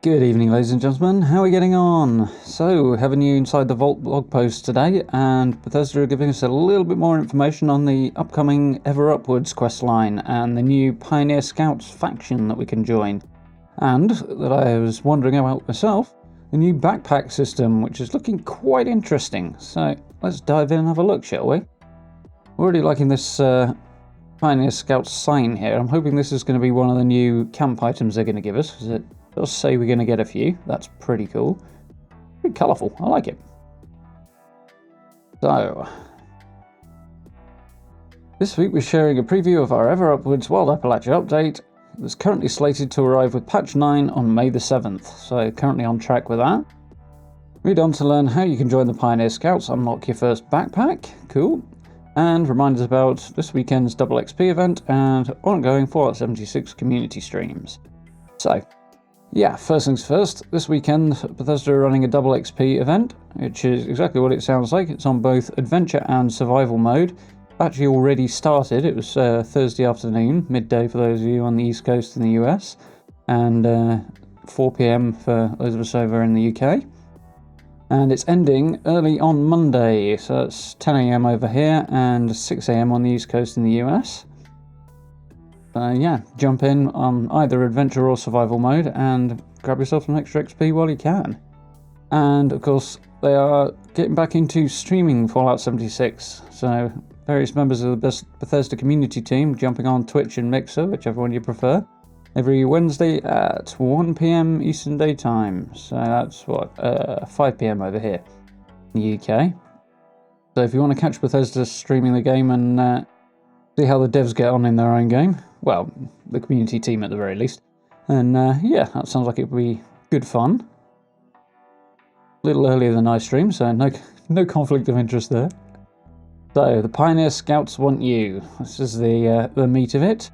Good evening, ladies and gentlemen. How are we getting on? So, have a new Inside the Vault blog post today, and Bethesda are giving us a little bit more information on the upcoming Ever Upwards questline and the new Pioneer Scouts faction that we can join. And, that I was wondering about myself, the new backpack system, which is looking quite interesting. So, let's dive in and have a look, shall we? Already liking this Pioneer Scouts sign here. I'm hoping this is going to be one of the new camp items they're going to give us, because it does say we're going to get a few. That's pretty cool. Pretty colourful. I like it. So, this week we're sharing a preview of our Ever Upwards Wild Appalachia update that's currently slated to arrive with patch 9 on May the 7th. So, currently on track with that. Read on to learn how you can join the Pioneer Scouts, unlock your first backpack. Cool. And remind us about this weekend's Double XP event and ongoing Fallout 76 community streams. So, yeah, first things first, this weekend Bethesda are running a Double XP event, which is exactly what it sounds like. It's on both Adventure and Survival mode. Actually already started. It was Thursday afternoon, midday for those of you on the East Coast in the US, and 4 PM for those of us over in the UK. And it's ending early on Monday, so it's 10 AM over here and 6 AM on the East Coast in the US. Yeah, jump in on either Adventure or Survival mode and grab yourself some extra XP while you can. And of course, they are getting back into streaming Fallout 76, so various members of the Bethesda community team jumping on Twitch and Mixer, whichever one you prefer, every Wednesday at 1 PM Eastern Daytime. So that's 5 PM over here in the UK. So if you want to catch Bethesda streaming the game and see how the devs get on in their own game, well, the community team at the very least, and yeah, that sounds like it would be good fun. A little earlier than I stream, so no conflict of interest there. So, the Pioneer Scouts want you. This is the meat of it.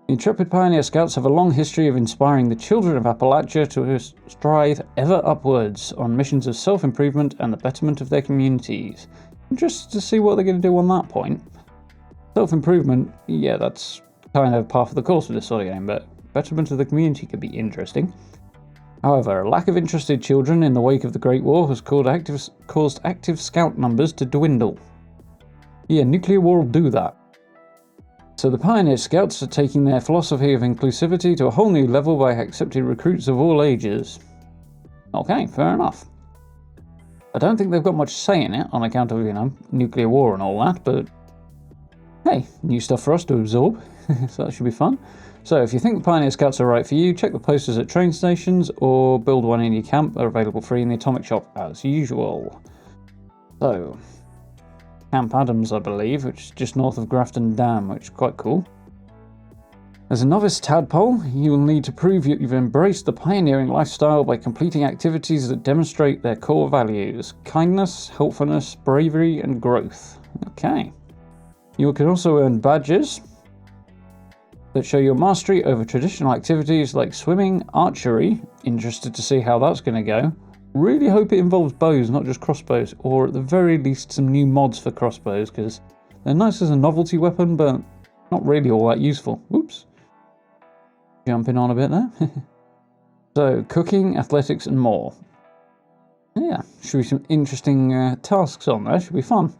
The intrepid Pioneer Scouts have a long history of inspiring the children of Appalachia to strive ever upwards on missions of self-improvement and the betterment of their communities. Just to see what they're going to do on that point. Self-improvement, yeah, that's kind of par for the course of this sort of game, but betterment of the community could be interesting. However, a lack of interested children in the wake of the Great War has caused active scout numbers to dwindle. Yeah, nuclear war will do that. So the Pioneer Scouts are taking their philosophy of inclusivity to a whole new level by accepting recruits of all ages. Okay, fair enough. I don't think they've got much say in it on account of, nuclear war and all that, but hey, new stuff for us to absorb, so that should be fun. So if you think the Pioneer Scouts are right for you, check the posters at train stations or build one in your camp. They're available free in the Atomic Shop as usual. So, Camp Adams, I believe, which is just north of Grafton Dam, which is quite cool. As a novice tadpole, you will need to prove you've embraced the pioneering lifestyle by completing activities that demonstrate their core values: kindness, helpfulness, bravery, and growth. Okay. You can also earn badges that show your mastery over traditional activities like swimming, archery. Interested to see how that's going to go. Really hope it involves bows, not just crossbows, or at the very least some new mods for crossbows, because they're nice as a novelty weapon, but not really all that useful. Whoops. Jumping on a bit there. So, cooking, athletics, and more. Yeah, should be some interesting tasks on there. Should be fun.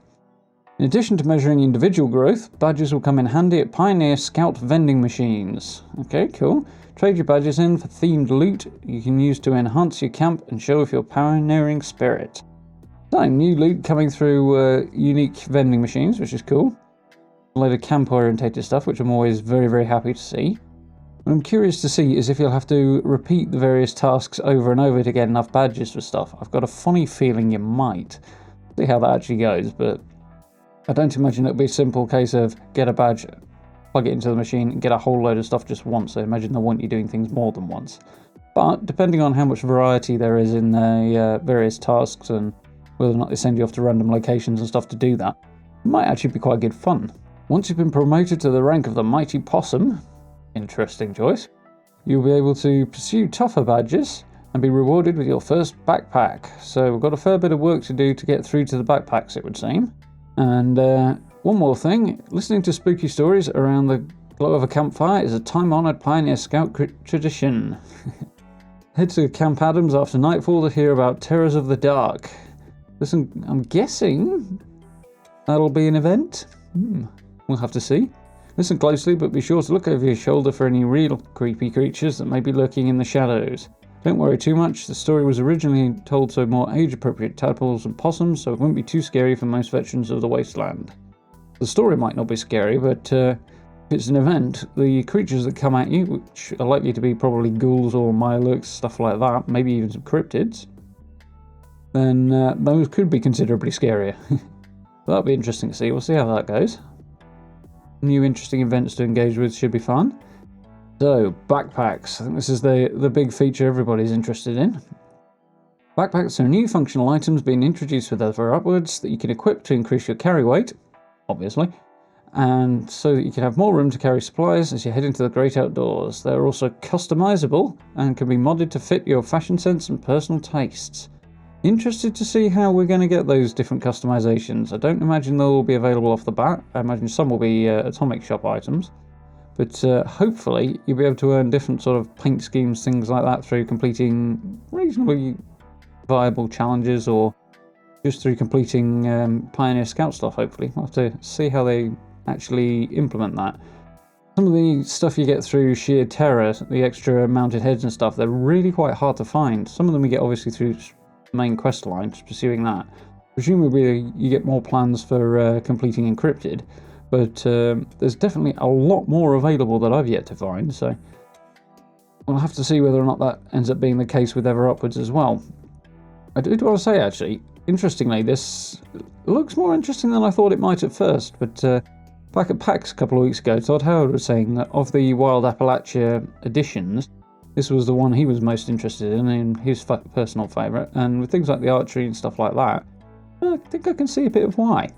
In addition to measuring individual growth, badges will come in handy at Pioneer Scout vending machines. Okay, cool. Trade your badges in for themed loot you can use to enhance your camp and show off your pioneering spirit. So, new loot coming through unique vending machines, which is cool. A load of camp-orientated stuff, which I'm always very, very happy to see. What I'm curious to see is if you'll have to repeat the various tasks over and over to get enough badges for stuff. I've got a funny feeling you might. See how that actually goes, but I don't imagine it'll be a simple case of get a badge, plug it into the machine, and get a whole load of stuff just once. I imagine they'll want you doing things more than once. But depending on how much variety there is in the various tasks and whether or not they send you off to random locations and stuff to do that, it might actually be quite good fun. Once you've been promoted to the rank of the Mighty Possum, interesting choice, you'll be able to pursue tougher badges and be rewarded with your first backpack. So we've got a fair bit of work to do to get through to the backpacks, it would seem. And one more thing, listening to spooky stories around the glow of a campfire is a time-honoured Pioneer Scout tradition. Head to Camp Adams after nightfall to hear about Terrors of the Dark. Listen, I'm guessing that'll be an event? We'll have to see. Listen closely, but be sure to look over your shoulder for any real creepy creatures that may be lurking in the shadows. Don't worry too much, the story was originally told to more age-appropriate tadpoles and possums, so it won't be too scary for most veterans of the wasteland. The story might not be scary, but if it's an event, the creatures that come at you, which are likely to be probably ghouls or mirelurks, stuff like that, maybe even some cryptids, then those could be considerably scarier. That'll be interesting to see. We'll see how that goes. New interesting events to engage with should be fun. So, backpacks. I think this is the big feature everybody's interested in. Backpacks are new functional items being introduced with Ever Upwards that you can equip to increase your carry weight, obviously, and so that you can have more room to carry supplies as you head into the great outdoors. They're also customizable and can be modded to fit your fashion sense and personal tastes. Interested to see how we're going to get those different customizations. I don't imagine they'll all be available off the bat. I imagine some will be atomic shop items. But hopefully you'll be able to earn different sort of paint schemes, things like that, through completing reasonably viable challenges or just through completing Pioneer Scout stuff, hopefully. We'll have to see how they actually implement that. Some of the stuff you get through sheer terror, the extra mounted heads and stuff, they're really quite hard to find. Some of them we get obviously through main quest line, just pursuing that. Presumably you get more plans for completing Encrypted, but there's definitely a lot more available that I've yet to find, so we'll have to see whether or not that ends up being the case with Ever Upwards as well. I do want to say, actually, interestingly, this looks more interesting than I thought it might at first, but back at PAX a couple of weeks ago, Todd Howard was saying that of the Wild Appalachia editions, this was the one he was most interested in his personal favourite, and with things like the archery and stuff like that, I think I can see a bit of why.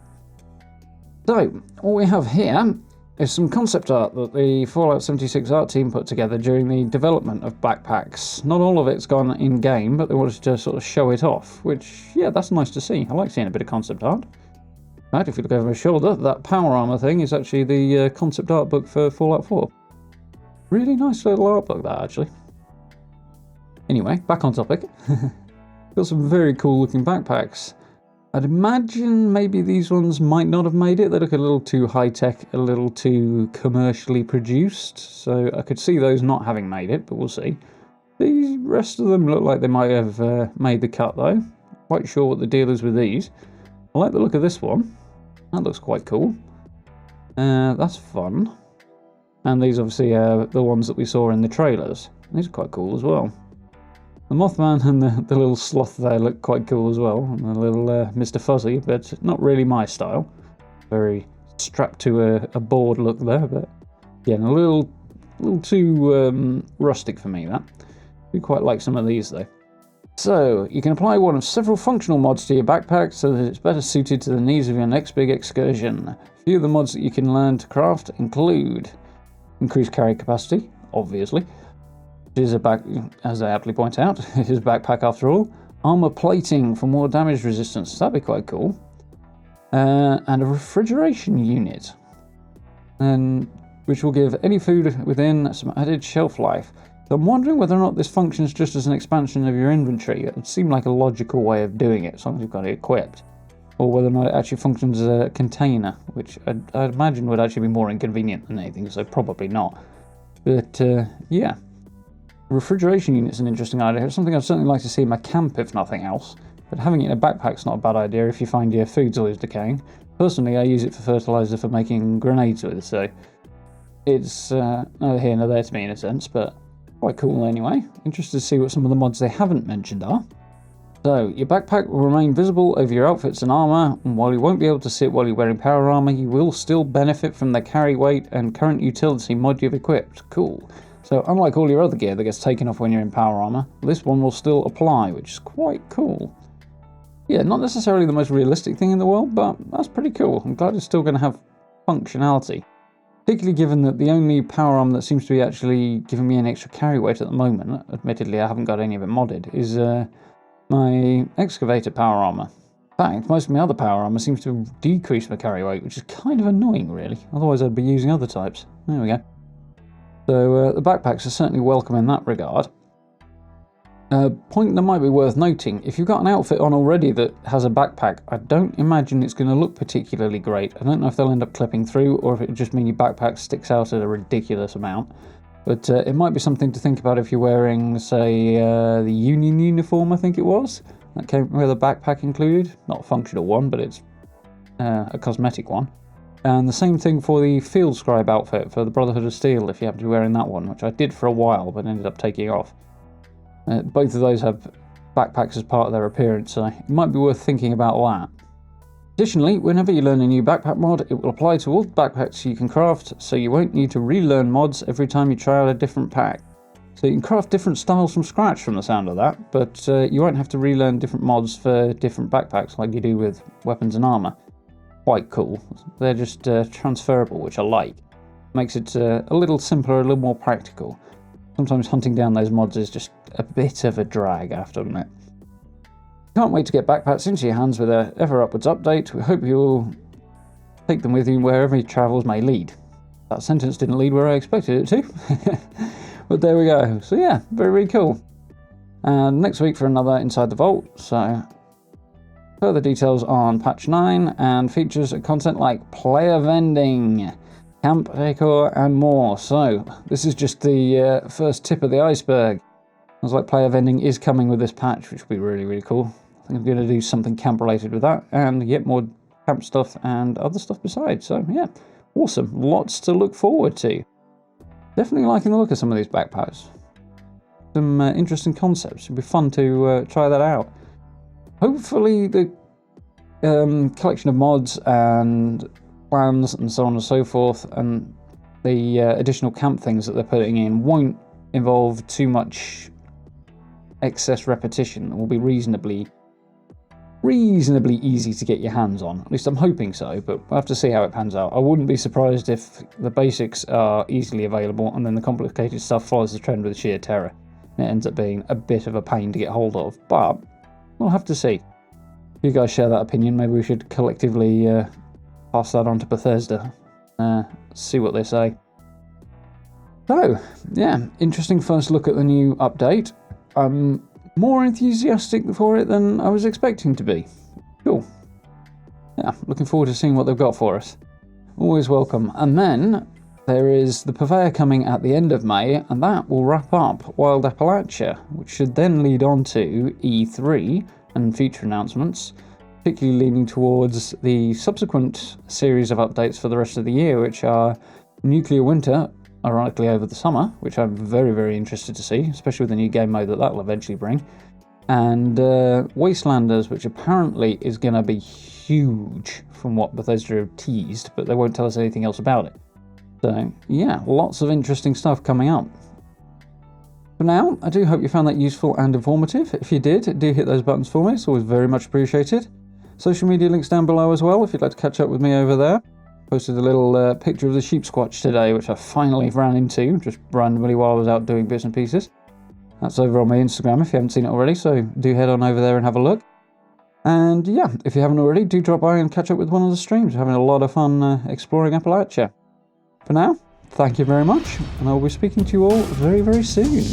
So, all we have here is some concept art that the Fallout 76 art team put together during the development of backpacks. Not all of it's gone in-game, but they wanted to sort of show it off, which, yeah, that's nice to see. I like seeing a bit of concept art. In fact, if you look over my shoulder, that power armor thing is actually the concept art book for Fallout 4. Really nice little art book, that, actually. Anyway, back on topic. Got some very cool looking backpacks. I'd imagine maybe these ones might not have made it. They look a little too high-tech, a little too commercially produced, so I could see those not having made it, but we'll see. The rest of them look like they might have made the cut, though. Quite sure what the deal is with these. I like the look of this one. That looks quite cool. That's fun. And these obviously are the ones that we saw in the trailers. These are quite cool as well. The Mothman and the little sloth there look quite cool as well, and the little Mr. Fuzzy, but not really my style. Very strapped to a board look there, but again, a little too rustic for me, that. I do quite like some of these though. So, you can apply one of several functional mods to your backpack so that it's better suited to the needs of your next big excursion. A few of the mods that you can learn to craft include increased carry capacity, obviously. Is a back, as they aptly point out, it is a backpack after all. Armor plating for more damage resistance, that'd be quite cool. And a refrigeration unit, which will give any food within some added shelf life. So I'm wondering whether or not this functions just as an expansion of your inventory. It would seem like a logical way of doing it, as long as you've got it equipped. Or whether or not it actually functions as a container, which I'd imagine would actually be more inconvenient than anything, so probably not. But yeah. Refrigeration unit's an interesting idea. It's something I'd certainly like to see in my camp, if nothing else. But having it in a backpack's not a bad idea if you find your food's always decaying. Personally, I use it for fertilizer for making grenades with, so it's neither here nor there to me in a sense, but quite cool anyway. Interested to see what some of the mods they haven't mentioned are. So, your backpack will remain visible over your outfits and armour, and while you won't be able to sit while you're wearing power armour, you will still benefit from the carry weight and current utility mod you've equipped. Cool. So unlike all your other gear that gets taken off when you're in power armor, this one will still apply, which is quite cool. Yeah, not necessarily the most realistic thing in the world, but that's pretty cool. I'm glad it's still going to have functionality. Particularly given that the only power armor that seems to be actually giving me an extra carry weight at the moment, admittedly I haven't got any of it modded, is my excavator power armor. In fact, most of my other power armor seems to decrease my carry weight, which is kind of annoying really. Otherwise I'd be using other types. There we go. So the backpacks are certainly welcome in that regard. Point that might be worth noting, if you've got an outfit on already that has a backpack, I don't imagine it's going to look particularly great. I don't know if they'll end up clipping through or if it would just mean your backpack sticks out at a ridiculous amount. But it might be something to think about if you're wearing, say, the Union uniform, I think it was. That came with a backpack included. Not a functional one, but it's a cosmetic one. And the same thing for the Field Scribe outfit for the Brotherhood of Steel, if you happen to be wearing that one, which I did for a while, but ended up taking off. Both of those have backpacks as part of their appearance, so it might be worth thinking about that. Additionally, whenever you learn a new backpack mod, it will apply to all the backpacks you can craft, so you won't need to relearn mods every time you try out a different pack. So you can craft different styles from scratch from the sound of that, but you won't have to relearn different mods for different backpacks like you do with weapons and armour. Quite cool. They're just transferable, which I like. Makes it a little simpler, a little more practical. Sometimes hunting down those mods is just a bit of a drag, I have to admit. Can't wait to get backpacks into your hands with a Ever Upwards update. We hope you'll take them with you wherever your travels may lead. That sentence didn't lead where I expected it to. But there we go. So yeah, very, very cool. And next week for another Inside the Vault. So further details on patch 9 and features and content like player vending, camp decor and more. So this is just the first tip of the iceberg. Sounds like player vending is coming with this patch, which will be really, really cool. I think I'm going to do something camp related with that and get more camp stuff and other stuff besides. So yeah, awesome. Lots to look forward to. Definitely liking the look of some of these backpacks. Some interesting concepts. It'd be fun to try that out. Hopefully the collection of mods and plans and so on and so forth and the additional camp things that they're putting in won't involve too much excess repetition. It will be reasonably easy to get your hands on. At least I'm hoping so, but we'll have to see how it pans out. I wouldn't be surprised if the basics are easily available and then the complicated stuff follows the trend with sheer terror. It ends up being a bit of a pain to get hold of, but we'll have to see. If you guys share that opinion, maybe we should collectively pass that on to Bethesda. See what they say. So, yeah, interesting first look at the new update. I'm more enthusiastic for it than I was expecting to be. Cool. Yeah, looking forward to seeing what they've got for us. Always welcome. And then there is the Purveyor coming at the end of May, and that will wrap up Wild Appalachia, which should then lead on to E3 and future announcements, particularly leaning towards the subsequent series of updates for the rest of the year, which are Nuclear Winter, ironically over the summer, which I'm very, very interested to see, especially with the new game mode that will eventually bring, and Wastelanders, which apparently is going to be huge from what Bethesda have teased, but they won't tell us anything else about it. So yeah, lots of interesting stuff coming up. For now, I do hope you found that useful and informative. If you did, do hit those buttons for me, it's always very much appreciated. Social media links down below as well if you'd like to catch up with me over there. Posted a little picture of the sheep squatch today, which I finally ran into, just randomly while I was out doing bits and pieces. That's over on my Instagram if you haven't seen it already, so do head on over there and have a look. And yeah, if you haven't already, do drop by and catch up with one of the streams. We're having a lot of fun exploring Appalachia. For now, thank you very much, and I will be speaking to you all very, very soon.